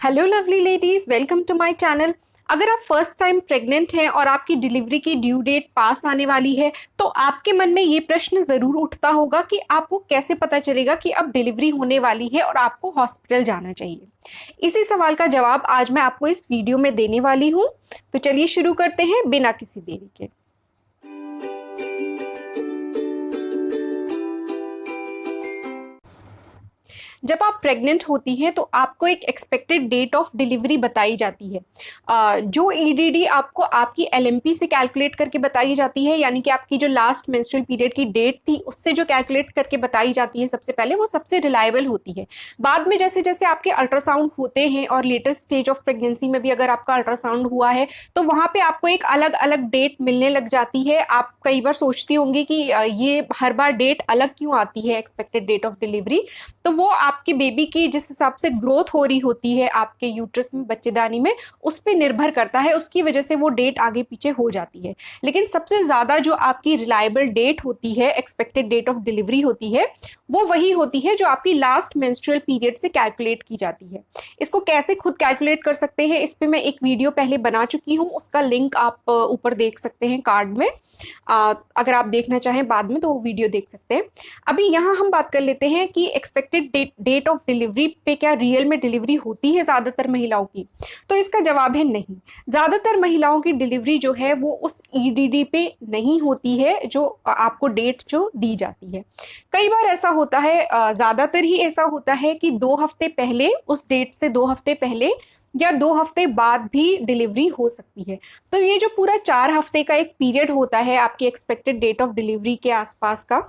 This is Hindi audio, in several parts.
Hello lovely ladies, welcome to my channel. अगर आप फर्स्ट टाइम प्रेग्नेंट हैं और आपकी डिलीवरी की ड्यू डेट पास आने वाली है तो आपके मन में ये प्रश्न जरूर उठता होगा कि आपको कैसे पता चलेगा कि अब डिलीवरी होने वाली है और आपको हॉस्पिटल जाना चाहिए। इसी सवाल का जवाब आज मैं आपको इस वीडियो में देने वाली हूँ। तो चलिए शुरू करते हैं बिना किसी देरी के। जब आप प्रेग्नेंट होती हैं तो आपको एक एक्सपेक्टेड डेट ऑफ डिलीवरी बताई जाती है। जो ईडीडी आपको आपकी एलएमपी से कैलकुलेट करके बताई जाती है, यानी कि आपकी जो लास्ट मेंस्ट्रुअल पीरियड की डेट थी उससे जो कैलकुलेट करके बताई जाती है सबसे पहले, वो सबसे रिलायबल होती है। बाद में जैसे जैसे आपके अल्ट्रासाउंड होते हैं और लेटर स्टेज ऑफ प्रेगनेंसी में भी अगर आपका अल्ट्रासाउंड हुआ है तो वहां पे आपको एक अलग अलग डेट मिलने लग जाती है। आप कई बार सोचती होंगी कि ये हर बार डेट अलग क्यों आती है, एक्सपेक्टेड डेट ऑफ डिलीवरी। तो वो आपके बेबी की जिस हिसाब से ग्रोथ हो रही होती है आपके यूट्रस में, बच्चेदानी में, उस पर निर्भर करता है। उसकी वजह से वो डेट आगे पीछे हो जाती है। लेकिन सबसे ज्यादा जो आपकी रिलायबल डेट होती है, एक्सपेक्टेड डेट ऑफ डिलीवरी होती है, वो वही होती है जो आपकी लास्ट मेंस्ट्रुअल पीरियड से कैलकुलेट की जाती है। इसको कैसे खुद कैलकुलेट कर सकते हैं, इस पे मैं एक वीडियो पहले बना चुकी हूँ, उसका लिंक आप ऊपर देख सकते हैं कार्ड में। अगर आप देखना चाहें बाद में तो वो वीडियो देख सकते हैं। अभी यहाँ हम बात कर लेते हैं कि एक्सपेक्टेड डेट ऑफ डिलीवरी पे क्या रियल में डिलीवरी होती है ज्यादातर महिलाओं की। तो इसका जवाब है नहीं। ज्यादातर महिलाओं की डिलीवरी जो है वो उस ईडीडी पे नहीं होती है जो आपको डेट जो दी जाती है। कई बार ऐसा होता है, ज्यादातर ही ऐसा होता है कि 2 हफ्ते पहले, उस डेट से 2 हफ्ते पहले या 2 हफ्ते बाद भी डिलीवरी हो सकती है। तो ये जो पूरा 4 हफ्ते का एक पीरियड होता है आपकी एक्सपेक्टेड डेट ऑफ डिलीवरी के आसपास का,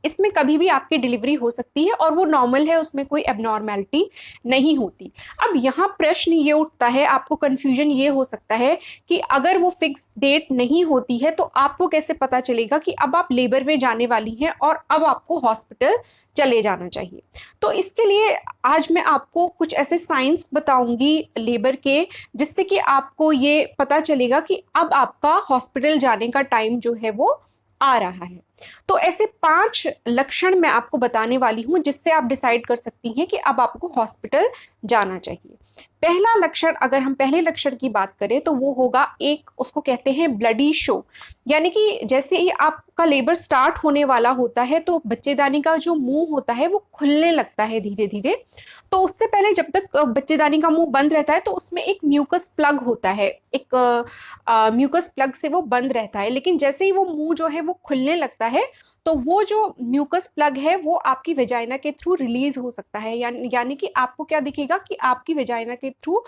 इसमें कभी भी आपकी डिलीवरी हो सकती है और वो नॉर्मल है, उसमें कोई एबनॉर्मेलिटी नहीं होती। अब यहाँ प्रश्न ये उठता है, आपको कंफ्यूजन ये हो सकता है कि अगर वो फिक्स डेट नहीं होती है तो आपको कैसे पता चलेगा कि अब आप लेबर में जाने वाली हैं और अब आपको हॉस्पिटल चले जाना चाहिए। तो इसके लिए आज मैं आपको कुछ ऐसे साइंस बताऊंगी लेबर के, जिससे कि आपको ये पता चलेगा कि अब आपका हॉस्पिटल जाने का टाइम जो है वो आ रहा है। तो ऐसे 5 लक्षण मैं आपको बताने वाली हूं जिससे आप डिसाइड कर सकती हैं कि अब आपको हॉस्पिटल जाना चाहिए। पहला लक्षण, अगर हम पहले लक्षण की बात करें तो वो होगा एक, उसको कहते हैं ब्लडी शो। यानी कि जैसे ही आपका लेबर स्टार्ट होने वाला होता है तो बच्चेदानी का जो मुंह होता है वो खुलने लगता है धीरे धीरे। तो उससे पहले जब तक बच्चेदानी का मुंह बंद रहता है तो उसमें एक म्यूकस प्लग होता है, एक म्यूकस प्लग से वो बंद रहता है। लेकिन जैसे ही वो मुंह जो है वो खुलने लगता है तो वो जो म्यूकस प्लग है वो आपकी वेजाइना के थ्रू रिलीज हो सकता है। यानी कि आपको क्या दिखेगा कि आपकी वेजाइना के थ्रू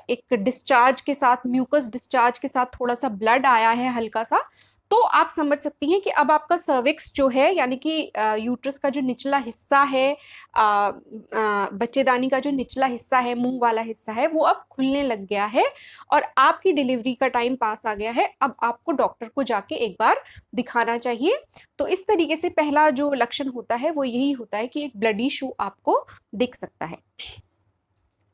एक डिस्चार्ज के साथ, म्यूकस डिस्चार्ज के साथ थोड़ा सा ब्लड आया है हल्का सा। तो आप समझ सकती हैं कि अब आपका सर्विक्स जो है, यानी कि यूट्रस का जो निचला हिस्सा है, बच्चेदानी का जो निचला हिस्सा है, मुंह वाला हिस्सा है, वो अब खुलने लग गया है और आपकी डिलीवरी का टाइम पास आ गया है। अब आपको डॉक्टर को जाके एक बार दिखाना चाहिए। तो इस तरीके से पहला जो लक्षण होता है वो यही होता है कि एक ब्लडी शो आपको दिख सकता है।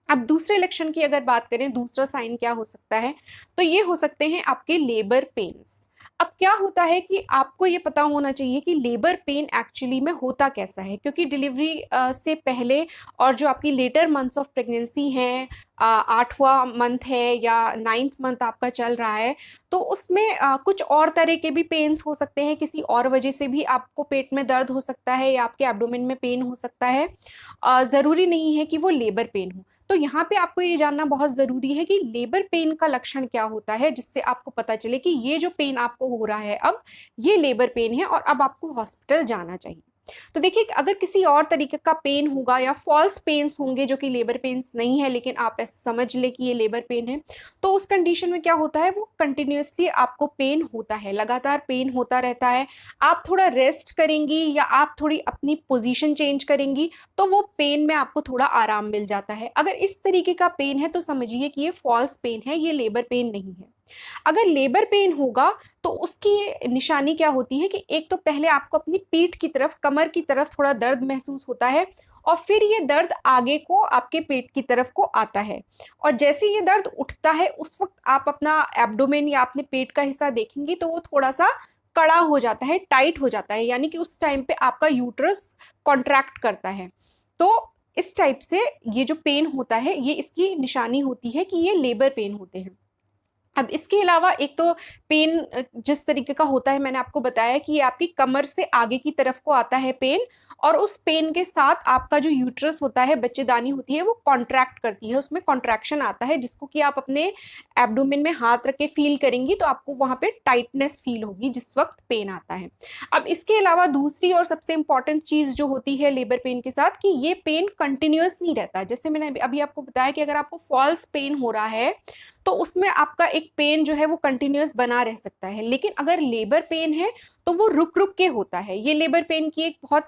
अब दूसरे लक्षण की अगर बात करें, दूसरा साइन क्या हो सकता है, तो ये हो सकते हैं आपके लेबर पेन्स। अब क्या होता है कि आपको ये पता होना चाहिए कि लेबर पेन एक्चुअली में होता कैसा है, क्योंकि डिलीवरी से पहले और जो आपकी लेटर मंथ्स ऑफ प्रेगनेंसी हैं, 8वां मंथ है या 9th मंथ आपका चल रहा है, तो उसमें कुछ और तरह के भी पेन्स हो सकते हैं। किसी और वजह से भी आपको पेट में दर्द हो सकता है या आपके एब्डोमेन में पेन हो सकता है। जरूरी नहीं है कि वो लेबर पेन हो। तो यहाँ पे आपको ये जानना बहुत जरूरी है कि लेबर पेन का लक्षण क्या होता है, जिससे आपको पता चले कि ये जो पेन आपको हो रहा है अब, ये लेबर पेन है और अब आपको हॉस्पिटल जाना चाहिए। तो देखिए, अगर किसी और तरीके का पेन होगा या फॉल्स पेन्स होंगे जो कि लेबर पेन्स नहीं है लेकिन आप ऐसे समझ ले कि ये लेबर पेन है, तो उस कंडीशन में क्या होता है, वो कंटिन्यूअसली आपको पेन होता है, लगातार पेन होता रहता है। आप थोड़ा रेस्ट करेंगी या आप थोड़ी अपनी पोजीशन चेंज करेंगी तो वो पेन में आपको थोड़ा आराम मिल जाता है। अगर इस तरीके का पेन है तो समझिए कि ये फॉल्स पेन है, ये लेबर पेन नहीं है। अगर लेबर पेन होगा तो उसकी निशानी क्या होती है कि एक तो पहले आपको अपनी पीठ की तरफ, कमर की तरफ थोड़ा दर्द महसूस होता है और फिर ये दर्द आगे को आपके पेट की तरफ को आता है। और जैसे ये दर्द उठता है उस वक्त आप अपना एब्डोमेन या अपने पेट का हिस्सा देखेंगी तो वो थोड़ा सा कड़ा हो जाता है, टाइट हो जाता है, यानी कि उस टाइम पे आपका यूट्रस कॉन्ट्रैक्ट करता है। तो इस टाइप से ये जो पेन होता है, ये इसकी निशानी होती है कि ये लेबर पेन होते हैं। अब इसके अलावा एक तो पेन जिस तरीके का होता है, मैंने आपको बताया कि ये आपकी कमर से आगे की तरफ को आता है पेन, और उस पेन के साथ आपका जो यूट्रस होता है, बच्चेदानी होती है, वो कॉन्ट्रैक्ट करती है, उसमें कॉन्ट्रैक्शन आता है, जिसको कि आप अपने एब्डोमेन में हाथ रख के फील करेंगी तो आपको वहां पे टाइटनेस फील होगी जिस वक्त पेन आता है। अब इसके अलावा दूसरी और सबसे इंपॉर्टेंट चीज जो होती है लेबर पेन के साथ, कि ये पेन कंटिन्यूअस नहीं रहता। जैसे मैंने अभी आपको बताया कि अगर आपको फॉल्स पेन हो रहा है तो उसमें आपका एक पेन जो है वो कंटिन्यूअस बना रह सकता है, लेकिन अगर लेबर पेन है तो वो रुक रुक के होता है। ये लेबर पेन की एक बहुत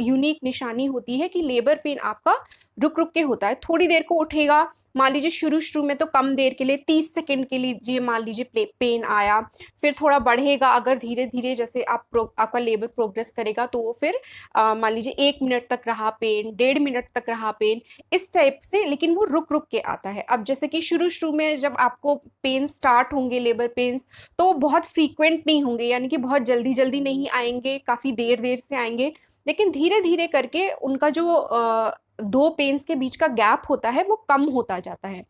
यूनिक निशानी होती है कि लेबर पेन आपका रुक रुक के होता है। थोड़ी देर को उठेगा, मान लीजिए शुरू शुरू में तो कम देर के लिए 30 सेकंड के लिए मान लीजिए पेन आया, फिर थोड़ा बढ़ेगा, अगर धीरे धीरे जैसे आपका लेबर प्रोग्रेस करेगा तो वो फिर मान लीजिए 1 मिनट तक रहा पेन, 1.5 मिनट तक रहा पेन, इस टाइप से, लेकिन वो रुक रुक के आता है। अब जैसे कि शुरू शुरू में जब आपको पेन स्टार्ट होंगे लेबर पेन्स, तो वो बहुत फ्रीक्वेंट नहीं होंगे, यानी कि बहुत जल्दी जल्दी नहीं आएंगे, काफी देर देर से आएंगे, लेकिन धीरे धीरे करके उनका जो दो पेन्स के बीच का गैप होता है वो कम होता जाता है,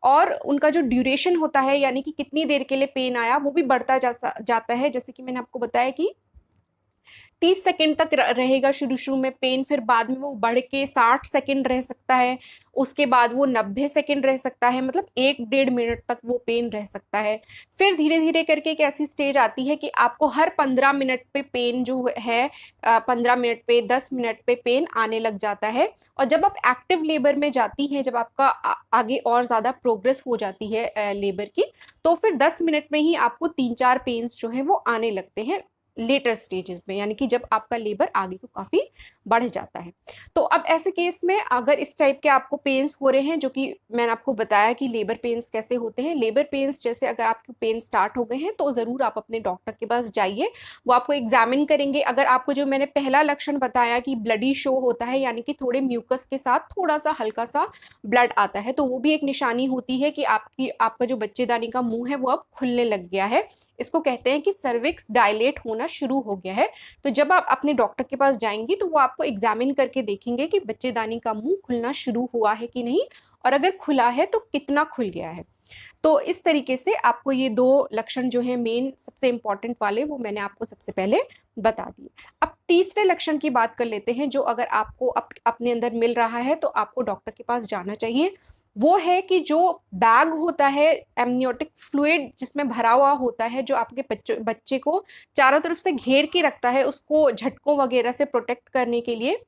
और उनका जो ड्यूरेशन होता है, यानी कि कितनी देर के लिए पेन आया, वो भी बढ़ता जाता है। जैसे कि मैंने आपको बताया कि 30 सेकंड तक रहेगा शुरू शुरू में पेन, फिर बाद में वो बढ़ के 60 सेकंड रह सकता है, उसके बाद वो 90 सेकंड रह सकता है, मतलब 1-1.5 मिनट तक वो पेन रह सकता है। फिर धीरे धीरे करके एक ऐसी स्टेज आती है कि आपको हर 15 मिनट पे पेन जो है 15 मिनट पे 10 मिनट पे पेन आने लग जाता है। और जब आप एक्टिव लेबर में जाती हैं, जब आपका आगे और ज्यादा प्रोग्रेस हो जाती है लेबर की, तो फिर 10 मिनट में ही आपको 3-4 पेन्स जो है वो आने लगते हैं लेटर स्टेजेस में, यानी कि जब आपका लेबर आगे को काफी बढ़ जाता है। तो अब ऐसे केस में अगर इस टाइप के आपको पेन्स हो रहे हैं, जो कि मैंने आपको बताया कि लेबर पेन्स कैसे होते हैं, लेबर पेन्स जैसे अगर आपके पेन स्टार्ट हो गए हैं तो जरूर आप अपने डॉक्टर के पास जाइए, वो आपको एग्जामिन करेंगे। अगर आपको जो मैंने पहला लक्षण बताया कि ब्लडी शो होता है, यानी कि थोड़े म्यूकस के साथ थोड़ा सा हल्का सा ब्लड आता है, तो वो भी एक निशानी होती है कि आपका जो बच्चेदानी का मुंह है वो अब खुलने लग गया है। इसको कहते हैं कि सर्विक्स डायलेट होना शुरू हो गया है। तो जब आप अपने डॉक्टर के पास जाएंगी तो वो आपको एग्जामिन करके देखेंगे कि बच्चेदानी का मुंह खुलना शुरू हुआ है कि नहीं, और अगर खुला है तो कितना खुल गया है। तो इस तरीके से आपको ये दो लक्षण जो है मेन सबसे इंपॉर्टेंट वाले, वो मैंने आपको सबसे पहले बता दिए। अब तीसरे लक्षण की बात कर लेते हैं, जो अगर आपको अपने अंदर मिल रहा है तो आपको डॉक्टर के पास जाना चाहिए। वो है कि जो बैग होता है एमनियोटिक फ्लूइड जिसमें भरा हुआ होता है, जो आपके बच्चे को चारों तरफ से घेर के रखता है, उसको झटकों वगैरह से प्रोटेक्ट करने के लिए,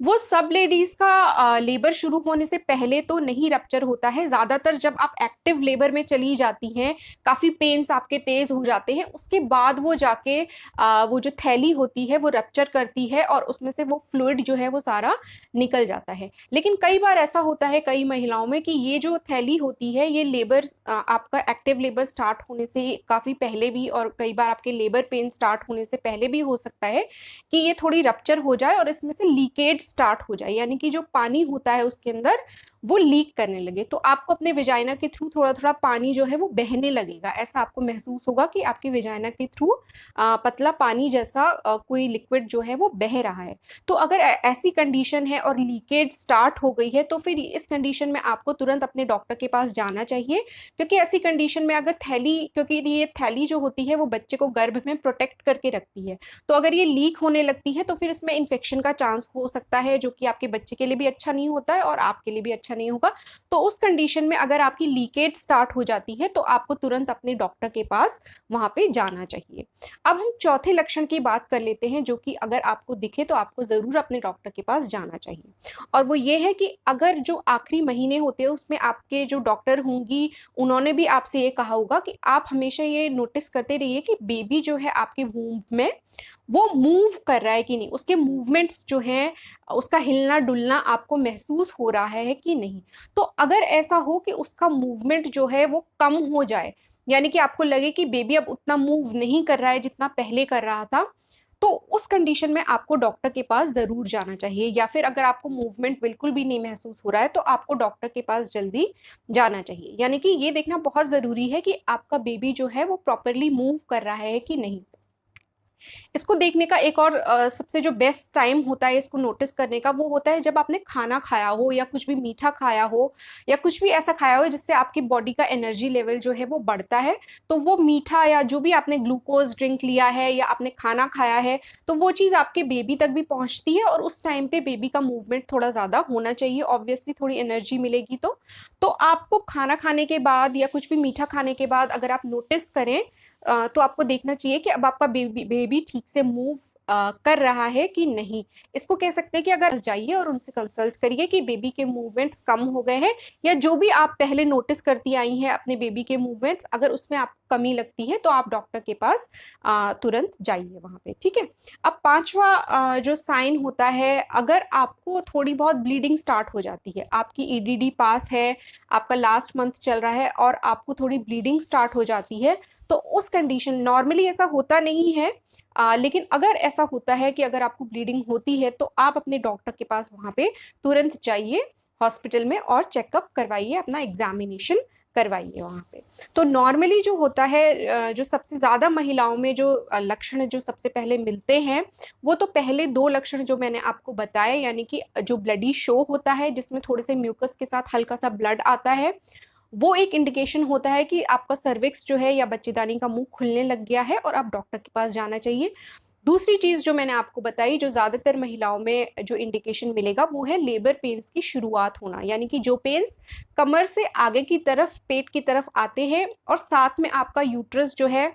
वो सब लेडीज का लेबर शुरू होने से पहले तो नहीं रप्चर होता है। ज्यादातर जब आप एक्टिव लेबर में चली जाती हैं, काफी पेन्स आपके तेज हो जाते हैं, उसके बाद वो जाके वो जो थैली होती है वो रप्चर करती है, और उसमें से वो फ्लूइड जो है वो सारा निकल जाता है। लेकिन कई बार ऐसा होता है कई महिलाओं में कि ये जो थैली होती है, ये लेबर आपका एक्टिव लेबर स्टार्ट होने से काफी पहले भी, और कई बार आपके लेबर पेन स्टार्ट होने से पहले भी हो सकता है कि ये थोड़ी रप्चर हो जाए और इसमें से लीकेज स्टार्ट हो जाए, यानी कि जो पानी होता है उसके अंदर वो लीक करने लगे। तो आपको अपने वेजाइना के थ्रू थोड़ा थोड़ा पानी जो है वो बहने लगेगा, ऐसा आपको महसूस होगा कि आपकी वेजाइना के थ्रू पतला पानी जैसा कोई लिक्विड जो है वो बह रहा है। तो अगर ऐसी कंडीशन है और लीकेज स्टार्ट हो गई है, तो फिर इस कंडीशन में आपको तुरंत अपने डॉक्टर के पास जाना चाहिए, क्योंकि ऐसी कंडीशन में अगर थैली, क्योंकि ये थैली जो होती है वो बच्चे को गर्भ में प्रोटेक्ट करके रखती है, तो अगर ये लीक होने लगती है तो फिर इसमें इन्फेक्शन का चांस हो सकता है, जो कि आपके बच्चे के लिए भी अच्छा नहीं होता है और आपके लिए भी अच्छा नहीं होगा। तो उस कंडीशन में अगर आपकी लीकेज स्टार्ट हो जाती है तो आपको तुरंत अपने डॉक्टर के पास वहां पे जाना चाहिए। अब हम चौथे लक्षण की बात कर लेते हैं, जो कि अगर आपको दिखे तो आपको जरूर अपने डॉक्टर के पास जाना चाहिए, और वो ये है कि अगर जो आखिरी महीने होते हैं उसमें आपके जो डॉक्टर होंगी उन्होंने भी आपसे ये कहा होगा कि आप हमेशा ये नोटिस करते रहिए कि बेबी जो है आपके वूम्ब में वो मूव कर रहा है कि नहीं, उसके मूवमेंट्स जो हैं, उसका हिलना डुलना आपको महसूस हो रहा है कि नहीं। तो अगर ऐसा हो कि उसका मूवमेंट जो है वो कम हो जाए, यानी कि आपको लगे कि बेबी अब उतना मूव नहीं कर रहा है जितना पहले कर रहा था, तो उस कंडीशन में आपको डॉक्टर के पास जरूर जाना चाहिए। या फिर अगर आपको मूवमेंट बिल्कुल भी नहीं महसूस हो रहा है तो आपको डॉक्टर के पास जल्दी जाना चाहिए, यानी कि ये देखना बहुत जरूरी है कि आपका बेबी जो है वो प्रॉपरली मूव कर रहा है कि नहीं। इसको देखने का एक और सबसे जो बेस्ट टाइम होता है इसको नोटिस करने का, वो होता है जब आपने खाना खाया हो या कुछ भी मीठा खाया हो या कुछ भी ऐसा खाया हो जिससे आपकी बॉडी का एनर्जी लेवल जो है वो बढ़ता है। तो वो मीठा या जो भी आपने ग्लूकोज ड्रिंक लिया है या आपने खाना खाया है, तो वो चीज़ आपके बेबी तक भी पहुंचती है और उस टाइम पे बेबी का मूवमेंट थोड़ा ज़्यादा होना चाहिए, ऑब्वियसली थोड़ी एनर्जी मिलेगी। तो आपको खाना खाने के बाद या कुछ भी मीठा खाने के बाद अगर आप नोटिस करें तो आपको देखना चाहिए कि अब आपका बेबी ठीक से मूव कर रहा है कि नहीं। इसको कह सकते हैं कि अगर जाइए और उनसे कंसल्ट करिए कि बेबी के मूवमेंट्स कम हो गए हैं या जो भी आप पहले नोटिस करती आई हैं अपने बेबी के मूवमेंट्स, अगर उसमें आपको कमी लगती है तो आप डॉक्टर के पास तुरंत जाइए वहां पे, ठीक है। अब पांचवा जो साइन होता है, अगर आपको थोड़ी बहुत ब्लीडिंग स्टार्ट हो जाती है, आपकी ईडीडी पास है, आपका लास्ट मंथ चल रहा है और आपको थोड़ी ब्लीडिंग स्टार्ट हो जाती है, तो उस कंडीशन, नॉर्मली ऐसा होता नहीं है लेकिन अगर ऐसा होता है कि अगर आपको ब्लीडिंग होती है तो आप अपने डॉक्टर के पास वहां पे तुरंत जाइए हॉस्पिटल में और चेकअप करवाइए, अपना एग्जामिनेशन करवाइए वहां पे। तो नॉर्मली जो होता है, जो सबसे ज्यादा महिलाओं में जो लक्षण जो सबसे पहले मिलते हैं, वो तो पहले दो लक्षण जो मैंने आपको बताए, यानी कि जो ब्लडी शो होता है जिसमें थोड़े से म्यूकस के साथ हल्का सा ब्लड आता है, वो एक इंडिकेशन होता है कि आपका सर्विक्स जो है या बच्चेदानी का मुंह खुलने लग गया है और आप डॉक्टर के पास जाना चाहिए। दूसरी चीज जो मैंने आपको बताई, जो ज्यादातर महिलाओं में जो इंडिकेशन मिलेगा, वो है लेबर पेन्स की शुरुआत होना, यानी कि जो पेन्स कमर से आगे की तरफ पेट की तरफ आते हैं और साथ में आपका यूट्रस जो है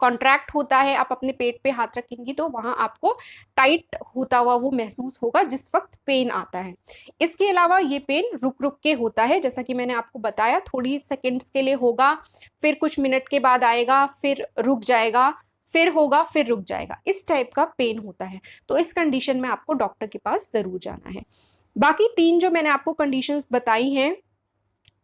कॉन्ट्रैक्ट होता है। आप अपने पेट पे हाथ रखेंगी तो वहां आपको टाइट होता हुआ वो महसूस होगा जिस वक्त पेन आता है। इसके अलावा ये पेन रुक रुक के होता है, जैसा कि मैंने आपको बताया, थोड़ी सेकंड्स के लिए होगा, फिर कुछ मिनट के बाद आएगा, फिर रुक जाएगा, फिर होगा, फिर रुक जाएगा, इस टाइप का पेन होता है। तो इस कंडीशन में आपको डॉक्टर के पास जरूर जाना है। बाकी तीन जो मैंने आपको कंडीशंस बताई हैं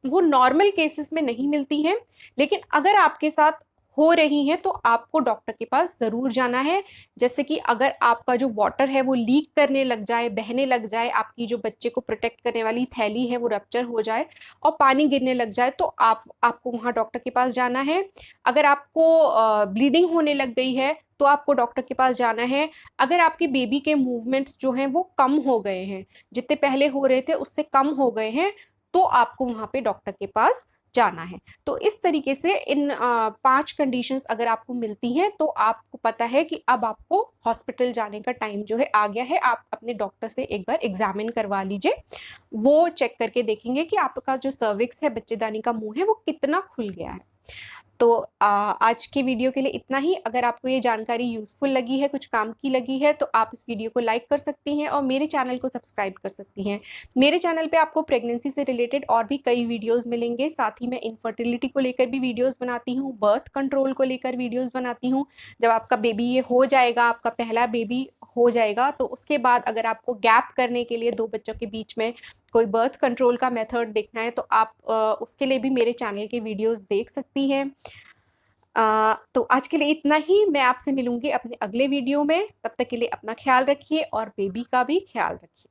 वो नॉर्मल केसेस में नहीं मिलती हैं, लेकिन अगर आपके साथ हो रही हैं तो आपको डॉक्टर के पास जरूर जाना है। जैसे कि अगर आपका जो वाटर है वो लीक करने लग जाए, बहने लग जाए, आपकी जो बच्चे को प्रोटेक्ट करने वाली थैली है वो रप्चर हो जाए और पानी गिरने लग जाए, तो आपको वहाँ डॉक्टर के पास जाना है। अगर आपको ब्लीडिंग होने लग गई है तो आपको डॉक्टर के पास जाना है। अगर आपके बेबी के मूवमेंट्स जो हैं वो कम हो गए हैं, जितने पहले हो रहे थे उससे कम हो गए हैं, तो आपको वहां पे डॉक्टर के पास जाना है। तो इस तरीके से इन 5 कंडीशंस अगर आपको मिलती हैं तो आपको पता है कि अब आपको हॉस्पिटल जाने का टाइम जो है आ गया है। आप अपने डॉक्टर से एक बार एग्जामिन करवा लीजिए, वो चेक करके देखेंगे कि आपका जो सर्विक्स है, बच्चेदानी का मुंह है, वो कितना खुल गया है। तो आज के वीडियो के लिए इतना ही। अगर आपको ये जानकारी यूजफुल लगी है, कुछ काम की लगी है, तो आप इस वीडियो को लाइक कर सकती हैं और मेरे चैनल को सब्सक्राइब कर सकती हैं। मेरे चैनल पे आपको प्रेगनेंसी से रिलेटेड और भी कई वीडियोस मिलेंगे। साथ ही मैं इनफर्टिलिटी को लेकर भी वीडियोस बनाती हूँ, बर्थ कंट्रोल को लेकर वीडियोस बनाती हूँ। जब आपका बेबी ये हो जाएगा, आपका पहला बेबी हो जाएगा, तो उसके बाद अगर आपको गैप करने के लिए 2 बच्चों के बीच में कोई बर्थ कंट्रोल का मेथड देखना है तो आप उसके लिए भी मेरे चैनल के वीडियोस देख सकती हैं। तो आज के लिए इतना ही। मैं आपसे मिलूंगी अपने अगले वीडियो में। तब तक के लिए अपना ख्याल रखिए और बेबी का भी ख्याल रखिए।